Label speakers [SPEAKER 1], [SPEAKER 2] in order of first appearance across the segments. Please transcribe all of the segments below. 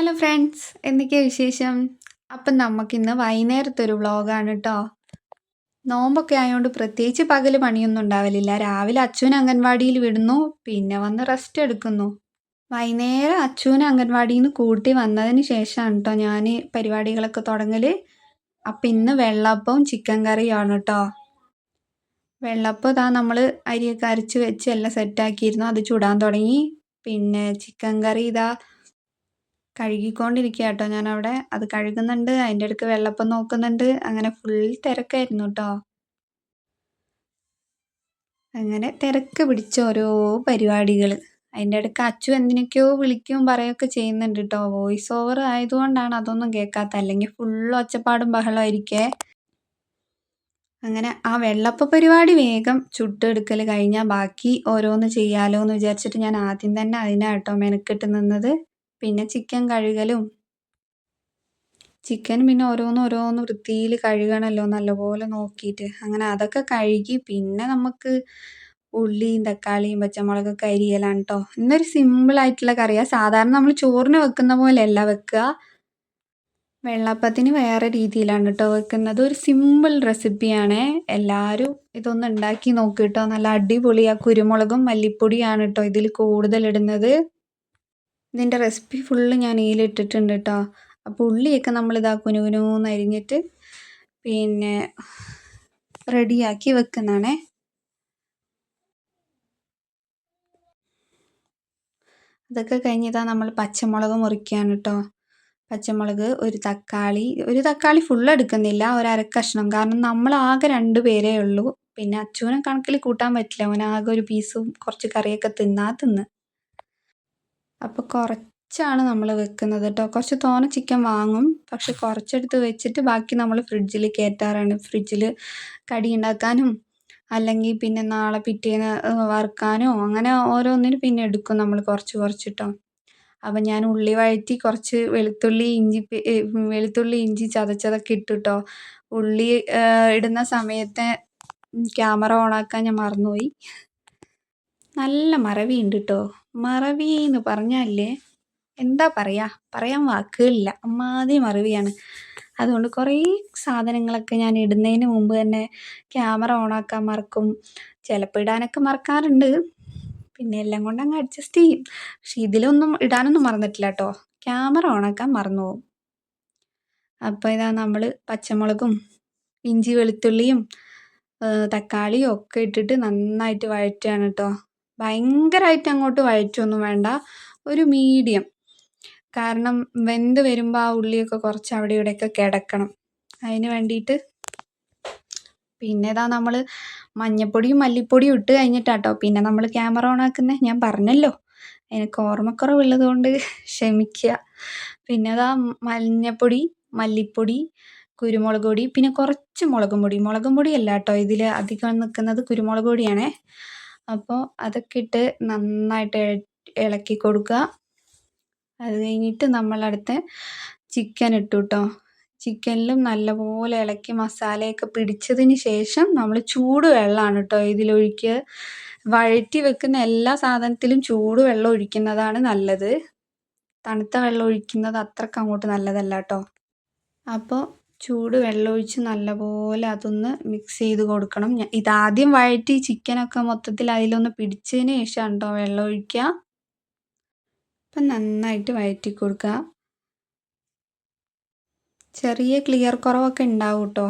[SPEAKER 1] Hello friends, എന്തൊക്കെയാ വിശേഷം? അപ്പം നമുക്കിന്ന് വൈകുന്നേരത്തെ ഒരു വ്ളോഗാണ് ട്ടോ. നോമ്പൊക്കെ ആയോണ്ട് പ്രത്യേകിച്ച് പകല് പണിയൊന്നും ഉണ്ടാവലില്ല. രാവിലെ അച്ചുവിനെ അംഗൻവാടിയിൽ വിടുന്നു, പിന്നെ വന്ന് റെസ്റ്റ് എടുക്കുന്നു. വൈകുന്നേരം അച്ചുവിനെ അംഗൻവാടിയിൽ നിന്ന് കൂട്ടി വന്നതിന് ശേഷമാണ് ട്ടോ ഞാൻ പരിപാടികളൊക്കെ തുടങ്ങല്. അപ്പം ഇന്ന് വെള്ളപ്പവും ചിക്കൻ കറിയാണ് ട്ടോ. വെള്ളപ്പം ഇതാ നമ്മൾ അരിയൊക്കെ അരച്ച് വെച്ച് എല്ലാം സെറ്റാക്കിയിരുന്നു. അത് ചുടാൻ തുടങ്ങി. പിന്നെ ചിക്കൻ കറി ഇതാ കഴുകിക്കൊണ്ടിരിക്കുക കേട്ടോ ഞാനവിടെ. അത് കഴുകുന്നുണ്ട്, അതിൻ്റെ ഇടയ്ക്ക് വെള്ളപ്പം നോക്കുന്നുണ്ട്. അങ്ങനെ ഫുൾ തിരക്കായിരുന്നു കേട്ടോ. അങ്ങനെ തിരക്ക് പിടിച്ച ഓരോ പരിപാടികൾ. അതിൻ്റെ ഇടയ്ക്ക് അച്ചു എന്തിനൊക്കെയോ വിളിക്കുകയും പറയുകയൊക്കെ ചെയ്യുന്നുണ്ട് കേട്ടോ. വോയിസ് ഓവർ ആയതുകൊണ്ടാണ് അതൊന്നും കേൾക്കാത്ത, അല്ലെങ്കിൽ ഫുൾ ഒച്ചപ്പാടും ബഹളമായിരിക്കേ. അങ്ങനെ ആ വെള്ളപ്പ പരിപാടി വേഗം ചുട്ടെടുക്കൽ കഴിഞ്ഞാൽ ബാക്കി ഓരോന്ന് ചെയ്യാലോ എന്ന് വിചാരിച്ചിട്ട് ഞാൻ ആദ്യം തന്നെ അതിനാണ് കേട്ടോ മെനക്കെട്ട് നിന്നത്. പിന്നെ ചിക്കൻ കഴുകലും, ചിക്കൻ പിന്നെ ഓരോന്ന് വൃത്തിയിൽ കഴുകണമല്ലോ നല്ലപോലെ നോക്കിയിട്ട്. അങ്ങനെ അതൊക്കെ കഴുകി പിന്നെ നമുക്ക് ഉള്ളിയും തക്കാളിയും പച്ചമുളകൊക്കെ അരിയലാണ് കേട്ടോ. ഇന്നൊരു സിമ്പിളായിട്ടുള്ള കറിയാണ്. സാധാരണ നമ്മൾ ചോറിന് വെക്കുന്ന പോലെയല്ല വെക്കുക. വെള്ളപ്പത്തിന് വേറെ രീതിയിലാണ് കേട്ടോ വെക്കുന്നത്. ഒരു സിമ്പിൾ റെസിപ്പിയാണേ. എല്ലാവരും ഇതൊന്ന് ഉണ്ടാക്കി നോക്ക് കേട്ടോ. നല്ല അടിപൊളിയാണ്. കുരുമുളകും മല്ലിപ്പൊടിയാണ് കേട്ടോ ഇതിൽ കൂടുതൽ ഇടുന്നത്. ഇതിൻ്റെ റെസിപ്പി ഫുള്ള് ഞാൻ ഇതിലിട്ടിട്ടുണ്ട് കേട്ടോ. അപ്പോൾ ഉള്ളിയൊക്കെ നമ്മളിതാ കുനുകുനൂന്ന് അരിഞ്ഞിട്ട് പിന്നെ റെഡിയാക്കി വെക്കുന്നതാണേ. അതൊക്കെ കഴിഞ്ഞിതാ നമ്മൾ പച്ചമുളക് മുറിക്കുകയാണ് കേട്ടോ. പച്ചമുളക്, ഒരു തക്കാളി ഫുൾ എടുക്കുന്നില്ല, ഒരു അരക്കഷ്ണം. കാരണം നമ്മൾ ആകെ 2 പേരേ ഉള്ളൂ. പിന്നെ അച്ചുവിനെ കണക്കിൽ കൂട്ടാൻ പറ്റില്ല. അവനാകെ ഒരു പീസും കുറച്ച് കറിയൊക്കെ തിന്ന്. അപ്പോൾ കുറച്ചാണ് നമ്മൾ വെക്കുന്നത് കേട്ടോ. കുറച്ച് തോനെ ചിക്കൻ വാങ്ങും, പക്ഷെ കുറച്ചെടുത്ത് വെച്ചിട്ട് ബാക്കി നമ്മൾ ഫ്രിഡ്ജിൽ കയറ്റാറാണ്. ഫ്രിഡ്ജിൽ കടി ഉണ്ടാക്കാനും അല്ലെങ്കിൽ പിന്നെ നാളെ പിറ്റേന്ന് വറുക്കാനോ അങ്ങനെ ഓരോന്നിനും പിന്നെ എടുക്കും നമ്മൾ കുറച്ച് ട്ടോ. അപ്പം ഞാൻ ഉള്ളി വഴറ്റി കുറച്ച് വെളുത്തുള്ളി ഇഞ്ചി ചതച്ചതൊക്കെ ഇട്ടു ട്ടോ. ഉള്ളി ഇടുന്ന സമയത്ത് ക്യാമറ ഓണാക്കാൻ ഞാൻ മറന്നുപോയി. നല്ല മറവിയുണ്ട് ട്ടോ. മറവി എന്ന് പറഞ്ഞാലേ എന്താ പറയാൻ വാക്കുകളില്ല. അമ്മാതിരി മറവിയാണ്. അതുകൊണ്ട് കുറേ സാധനങ്ങളൊക്കെ ഞാൻ ഇടുന്നതിന് മുമ്പ് തന്നെ ക്യാമറ ഓണാക്കാൻ മറക്കും. ചിലപ്പോൾ ഇടാനൊക്കെ മറക്കാറുണ്ട്. പിന്നെ എല്ലാം കൊണ്ട് അങ്ങ് അഡ്ജസ്റ്റ് ചെയ്യും. പക്ഷെ ഇതിലൊന്നും ഇടാനൊന്നും മറന്നിട്ടില്ല കേട്ടോ. ക്യാമറ ഓണാക്കാൻ മറന്നുപോകും. അപ്പോൾ ഇതാ നമ്മൾ പച്ചമുളകും ഇഞ്ചി വെളുത്തുള്ളിയും തക്കാളിയും ഒക്കെ ഇട്ടിട്ട് നന്നായിട്ട് വഴറ്റുകയാണ് കേട്ടോ. ഭയങ്കരമായിട്ട് അങ്ങോട്ട് വഴറ്റൊന്നും വേണ്ട, ഒരു മീഡിയം. കാരണം വെന്ത് വരുമ്പോൾ ആ ഉള്ളിയൊക്കെ കുറച്ച് അവിടെ ഇവിടെയൊക്കെ കിടക്കണം. അതിന് വേണ്ടിയിട്ട് പിന്നെ ഇതാ നമ്മൾ മഞ്ഞപ്പൊടിയും മല്ലിപ്പൊടിയും ഇട്ട് കഴിഞ്ഞിട്ടാട്ടോ പിന്നെ നമ്മൾ ക്യാമറ ഓണാക്കുന്നത്. ഞാൻ പറഞ്ഞല്ലോ, എനിക്ക് ഓർമ്മക്കുറവുള്ളത് കൊണ്ട് ക്ഷമിക്കുക. പിന്നെ അതാ മഞ്ഞപ്പൊടി, മല്ലിപ്പൊടി, കുരുമുളക് പൊടി, പിന്നെ കുറച്ച് മുളകും പൊടിയല്ല കേട്ടോ ഇതിൽ അധികം നിൽക്കുന്നത്, കുരുമുളക് പൊടിയാണേ. അപ്പോൾ അതൊക്കെ ഇട്ട് നന്നായിട്ട് ഇളക്കി കൊടുക്കുക. അത് കഴിഞ്ഞിട്ട് നമ്മളടുത്ത് ചിക്കൻ ഇട്ടു കേട്ടോ. ചിക്കനിലും നല്ലപോലെ ഇളക്കി മസാലയൊക്കെ പിടിച്ചതിന് ശേഷം നമ്മൾ ചൂടുവെള്ളമാണ് കേട്ടോ ഇതിലൊഴിക്കുക. വഴറ്റി വെക്കുന്ന എല്ലാ സാധനത്തിലും ചൂടുവെള്ളം ഒഴിക്കുന്നതാണ് നല്ലത്. തണുത്ത വെള്ളം ഒഴിക്കുന്നത് അത്രയ്ക്ക് അങ്ങോട്ട് നല്ലതല്ല കേട്ടോ. അപ്പോൾ ചൂടുവെള്ളം ഒഴിച്ച് നല്ലപോലെ അതൊന്ന് മിക്സ് ചെയ്ത് കൊടുക്കണം. ഇതാദ്യം വഴറ്റി ചിക്കനൊക്കെ മൊത്തത്തിൽ അതിലൊന്ന് പിടിച്ചതിന് ശേഷമാണ് കേട്ടോ വെള്ളം ഒഴിക്കുക. അപ്പം നന്നായിട്ട് വഴറ്റി കൊടുക്കുക. ചെറിയ ക്ലിയർ കുറവൊക്കെ ഉണ്ടാവും കേട്ടോ.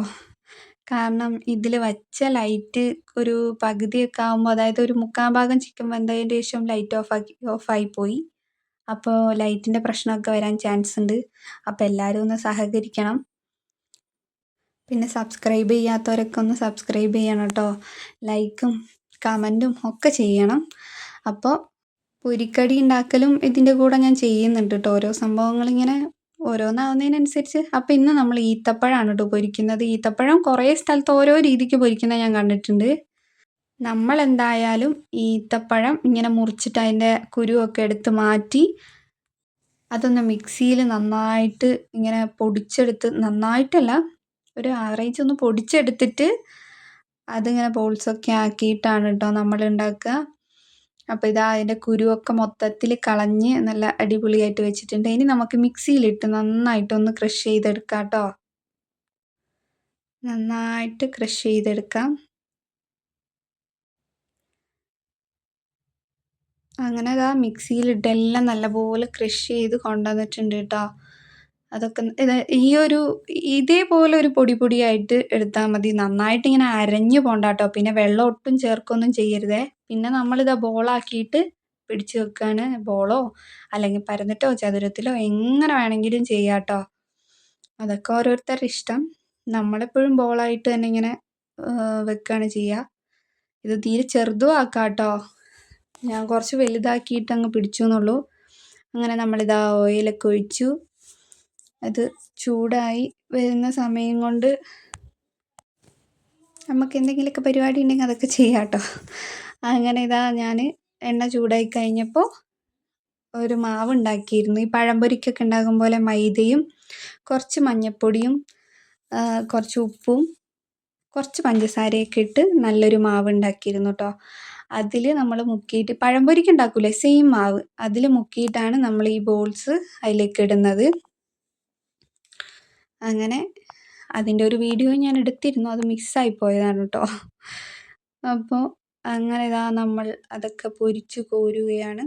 [SPEAKER 1] കാരണം ഇതിൽ വച്ച ലൈറ്റ് ഒരു പകുതിയൊക്കെ ആകുമ്പോൾ, അതായത് ഒരു 3/4 ഭാഗം ചിക്കൻ വെന്തതിന് ശേഷം ലൈറ്റ് ഓഫായി പോയി. അപ്പോൾ ലൈറ്റിൻ്റെ പ്രശ്നമൊക്കെ വരാൻ ചാൻസ് ഉണ്ട്. അപ്പോൾ എല്ലാവരും ഒന്ന് സഹകരിക്കണം. പിന്നെ സബ്സ്ക്രൈബ് ചെയ്യാത്തവരൊക്കെ ഒന്ന് സബ്സ്ക്രൈബ് ചെയ്യണം കേട്ടോ. ലൈക്കും കമൻറ്റും ഒക്കെ ചെയ്യണം. അപ്പോൾ പൊരിക്കടി ഉണ്ടാക്കലും ഇതിൻ്റെ കൂടെ ഞാൻ ചെയ്യുന്നുണ്ട് കേട്ടോ. ഓരോ സംഭവങ്ങളിങ്ങനെ ഓരോന്നാവുന്നതിനനുസരിച്ച്. അപ്പോൾ ഇന്ന് നമ്മൾ ഈത്തപ്പഴമാണ് കേട്ടോ പൊരിക്കുന്നത്. ഈത്തപ്പഴം കുറേ സ്ഥലത്ത് ഓരോ രീതിക്ക് പൊരിക്കുന്നത് ഞാൻ കണ്ടിട്ടുണ്ട്. നമ്മളെന്തായാലും ഈത്തപ്പഴം ഇങ്ങനെ മുറിച്ചിട്ട് അതിൻ്റെ കുരുവൊക്കെ എടുത്ത് മാറ്റി അതൊന്ന് മിക്സിയിൽ നന്നായിട്ട് ഇങ്ങനെ പൊടിച്ചെടുത്ത്, നന്നായിട്ടല്ല, ഒരു ആവറേജ് ഒന്ന് പൊടിച്ചെടുത്തിട്ട് അതിങ്ങനെ ബോൾസൊക്കെ ആക്കിയിട്ടാണ് കേട്ടോ നമ്മൾ ഉണ്ടാക്കുക. അപ്പോൾ ഇതാ അതിൻ്റെ കുരുവൊക്കെ മൊത്തത്തിൽ കളഞ്ഞ് നല്ല അടിപൊളിയായിട്ട് വെച്ചിട്ടുണ്ട്. ഇനി നമുക്ക് മിക്സിയിലിട്ട് നന്നായിട്ടൊന്ന് ക്രഷ് ചെയ്തെടുക്കാം കേട്ടോ. നന്നായിട്ട് ക്രഷ് ചെയ്തെടുക്കാം. അങ്ങനെ അതാ മിക്സിയിലിട്ട് എല്ലാം നല്ലപോലെ ക്രഷ് ചെയ്ത് കൊണ്ടുവന്നിട്ടുണ്ട് കേട്ടോ. അതൊക്കെ ഇതേപോലെ ഒരു പൊടിയായിട്ട് എടുത്താൽ മതി. നന്നായിട്ട് ഇങ്ങനെ അരഞ്ഞു പോകണ്ട കേട്ടോ. പിന്നെ വെള്ളം ഒട്ടും ചേർക്കൊന്നും ചെയ്യരുതേ. പിന്നെ നമ്മളിതാ ബോളാക്കിയിട്ട് പിടിച്ച് വെക്കുകയാണ്. ബോളോ അല്ലെങ്കിൽ പരന്നിട്ടോ ചതുരത്തിലോ എങ്ങനെ വേണമെങ്കിലും ചെയ്യാം കേട്ടോ. അതൊക്കെ ഓരോരുത്തരുടെ ഇഷ്ടം. നമ്മളെപ്പോഴും ബോളായിട്ട് തന്നെ ഇങ്ങനെ വെക്കുകയാണ് ചെയ്യുക. ഇത് തീരെ ചെറുതും ആക്കാം കേട്ടോ. ഞാൻ കുറച്ച് വലുതാക്കിയിട്ട് അങ്ങ് പിടിച്ചു എന്നുള്ളൂ. അങ്ങനെ നമ്മളിതാ ഓയിലൊക്കെ ഒഴിച്ചു. അത് ചൂടായി വരുന്ന സമയം കൊണ്ട് നമുക്ക് എന്തെങ്കിലുമൊക്കെ പരിപാടി ഉണ്ടെങ്കിൽ അതൊക്കെ ചെയ്യാം കേട്ടോ. അങ്ങനെ ഇതാ ഞാൻ എണ്ണ ചൂടായി കഴിഞ്ഞപ്പോൾ ഒരു മാവ് ഉണ്ടാക്കിയിരുന്നു. ഈ പഴംപൊരിക്കൊക്കെ ഉണ്ടാകും പോലെ മൈദയും കുറച്ച് മഞ്ഞൾപ്പൊടിയും കുറച്ച് ഉപ്പും കുറച്ച് പഞ്ചസാരയൊക്കെ ഇട്ട് നല്ലൊരു മാവ് ഉണ്ടാക്കിയിരുന്നു കേട്ടോ. അതിൽ നമ്മൾ മുക്കിയിട്ട് പഴംപൊരിക്ക് ഉണ്ടാക്കൂലേ സെയിം മാവ് അതിൽ മുക്കിയിട്ടാണ് നമ്മൾ ഈ ബോൾസ് അതിലേക്ക് ഇടുന്നത്. അങ്ങനെ അതിൻ്റെ ഒരു വീഡിയോ ഞാൻ എടുത്തിരുന്നു. അത് മിസ്സായി പോയതാണ് കേട്ടോ. അപ്പോൾ അങ്ങനെ ഇതാ നമ്മൾ അതൊക്കെ പൊരിച്ച് കോരുകയാണ്.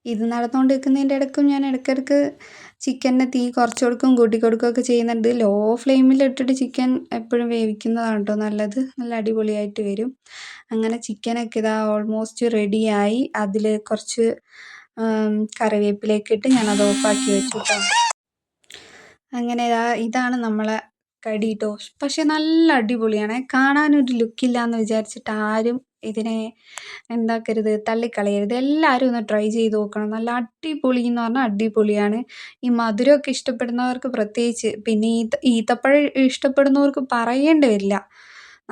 [SPEAKER 1] ഇത് നടന്നുകൊണ്ടിരിക്കുന്നതിൻ്റെ ഇടയ്ക്കും ഞാൻ ഇടയ്ക്കിടയ്ക്ക് ചിക്കൻ്റെ തീ കുറച്ച് കൊടുക്കും കൂട്ടി കൊടുക്കുകയൊക്കെ ചെയ്യുന്നുണ്ട്. ലോ ഫ്ലെയിമിലിട്ടിട്ട് ചിക്കൻ എപ്പോഴും വേവിക്കുന്നതാണ് കേട്ടോ നല്ലത്. നല്ല അടിപൊളിയായിട്ട് വരും. അങ്ങനെ ചിക്കനൊക്കെ ഇതാ ഓൾമോസ്റ്റ് റെഡിയായി. അതിൽ കുറച്ച് കറിവേപ്പിലയൊക്കെ ഇട്ട് ഞാനത് ഓഫാക്കി വെച്ചു കേട്ടോ. അങ്ങനെ ഇതാണ് നമ്മളെ കടി കേട്ടോ. പക്ഷെ നല്ല അടിപൊളിയാണ്. കാണാനൊരു ലുക്കില്ല എന്ന് വിചാരിച്ചിട്ട് ആരും ഇതിനെ എന്താക്കരുത്, തള്ളിക്കളയരുത്. എല്ലാവരും ഒന്ന് ട്രൈ ചെയ്ത് നോക്കണം. നല്ല അടിപൊളി എന്ന് പറഞ്ഞാൽ അടിപൊളിയാണ്. ഈ മധുരമൊക്കെ ഇഷ്ടപ്പെടുന്നവർക്ക് പ്രത്യേകിച്ച്, പിന്നെ ഈത്തപ്പഴം ഇഷ്ടപ്പെടുന്നവർക്ക് പറയേണ്ടി വരില്ല.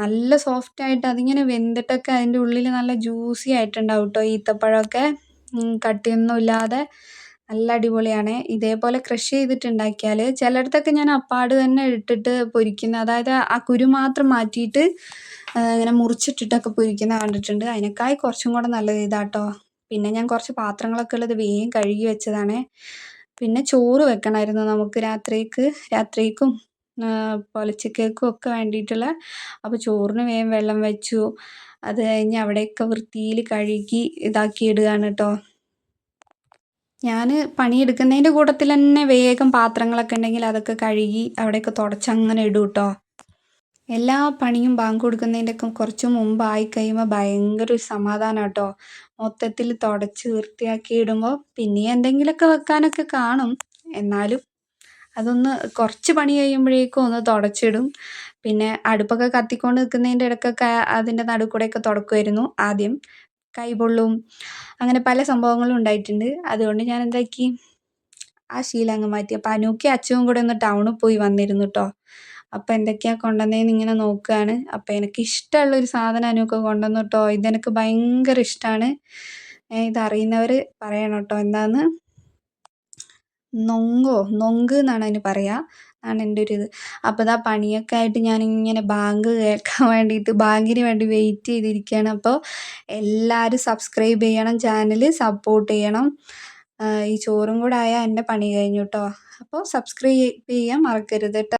[SPEAKER 1] നല്ല സോഫ്റ്റായിട്ട് അതിങ്ങനെ വെന്തിട്ടൊക്കെ അതിൻ്റെ ഉള്ളിൽ നല്ല ജ്യൂസി ആയിട്ടുണ്ടാവും കേട്ടോ ഈത്തപ്പഴമൊക്കെ. കട്ടിയൊന്നും ഇല്ലാതെ നല്ല അടിപൊളിയാണ്. ഇതേപോലെ ക്രഷ് ചെയ്തിട്ടുണ്ടാക്കിയാൽ ചിലയിടത്തൊക്കെ ഞാൻ അപ്പാട് തന്നെ ഇട്ടിട്ട് പൊരിക്കുന്ന, അതായത് ആ കുരു മാത്രം മാറ്റിയിട്ട് ഇങ്ങനെ മുറിച്ചിട്ടിട്ടൊക്കെ പൊരിക്കുന്ന കണ്ടിട്ടുണ്ട്. അതിനേക്കാൾ കുറച്ചും കൂടെ നല്ലത് ഇതാട്ടോ. പിന്നെ ഞാൻ കുറച്ച് പാത്രങ്ങളൊക്കെ ഉള്ളത് വേഗം കഴുകി വെച്ചതാണ്. പിന്നെ ചോറ് വെക്കണമായിരുന്നു നമുക്ക് രാത്രിക്കും പൊലച്ചക്കേക്കും ഒക്കെ വേണ്ടിയിട്ടുള്ള. അപ്പോൾ ചോറിന് വേഗം വെള്ളം വെച്ചു. അത് കഴിഞ്ഞ് അവിടെയൊക്കെ വൃത്തിയിൽ കഴുകി ഇതാക്കി ഇടുകയാണ് കേട്ടോ. ഞാൻ പണിയെടുക്കുന്നതിൻ്റെ കൂട്ടത്തിൽ തന്നെ വേഗം പാത്രങ്ങളൊക്കെ ഉണ്ടെങ്കിൽ അതൊക്കെ കഴുകി അവിടെയൊക്കെ തുടച്ചങ്ങനെ ഇടും കേട്ടോ. എല്ലാ പണിയും ബാങ്ക് കൊടുക്കുന്നതിൻ്റെയൊക്കെ കുറച്ച് മുമ്പായി കഴിയുമ്പോൾ ഭയങ്കര ഒരു സമാധാനം കേട്ടോ. മൊത്തത്തിൽ തുടച്ച് വൃത്തിയാക്കി ഇടുമ്പോൾ പിന്നെ എന്തെങ്കിലുമൊക്കെ വെക്കാനൊക്കെ കാണും. എന്നാലും അതൊന്ന് കുറച്ച് പണി കഴിയുമ്പോഴേക്കും ഒന്ന് തുടച്ചിടും. പിന്നെ അടുപ്പൊക്കെ കത്തിക്കൊണ്ട് നിൽക്കുന്നതിൻ്റെ ഇടയ്ക്കൊക്കെ അതിൻ്റെ നടുക്കൂടെയൊക്കെ തുടക്കുമായിരുന്നു ആദ്യം. കൈ പൊള്ളും, അങ്ങനെ പല സംഭവങ്ങളും ഉണ്ടായിട്ടുണ്ട്. അതുകൊണ്ട് ഞാൻ എന്താക്കി, ആ ശീലം അങ്ങ് മാറ്റി. അപ്പോൾ അനൂക്കി അച്ഛനും കൂടെ ഒന്ന് ടൗണിൽ പോയി വന്നിരുന്നു കേട്ടോ. അപ്പോൾ എന്തൊക്കെയാണ് കൊണ്ടുവന്നതെന്ന് ഇങ്ങനെ നോക്കുകയാണ്. അപ്പോൾ എനിക്ക് ഇഷ്ടമുള്ളൊരു സാധനം അനൂക്ക് കൊണ്ടുവന്നു കേട്ടോ. ഇതെനിക്ക് ഭയങ്കര ഇഷ്ടമാണ്. ഇതറിയുന്നവർ പറയണം കേട്ടോ എന്താന്ന്. നൊങ്ക് എന്നാണ് അതിന് പറയുക. ആണ് എൻ്റെ ഒരു ഇത്. അപ്പോൾ ഇതാ പണിയൊക്കെ ആയിട്ട് ഞാനിങ്ങനെ ബാങ്ക് കേൾക്കാൻ വേണ്ടിയിട്ട് ബാങ്കിന് വേണ്ടി വെയിറ്റ് ചെയ്തിരിക്കുകയാണ്. അപ്പോൾ എല്ലാവരും സബ്സ്ക്രൈബ് ചെയ്യണം, ചാനൽ സപ്പോർട്ട് ചെയ്യണം. ഈ ചോറും കൂടെ ആയാൽ എൻ്റെ പണി കഴിഞ്ഞു കേട്ടോ. അപ്പോൾ സബ്സ്ക്രൈബ് ചെയ്യാൻ മറക്കരുത് കേട്ടോ.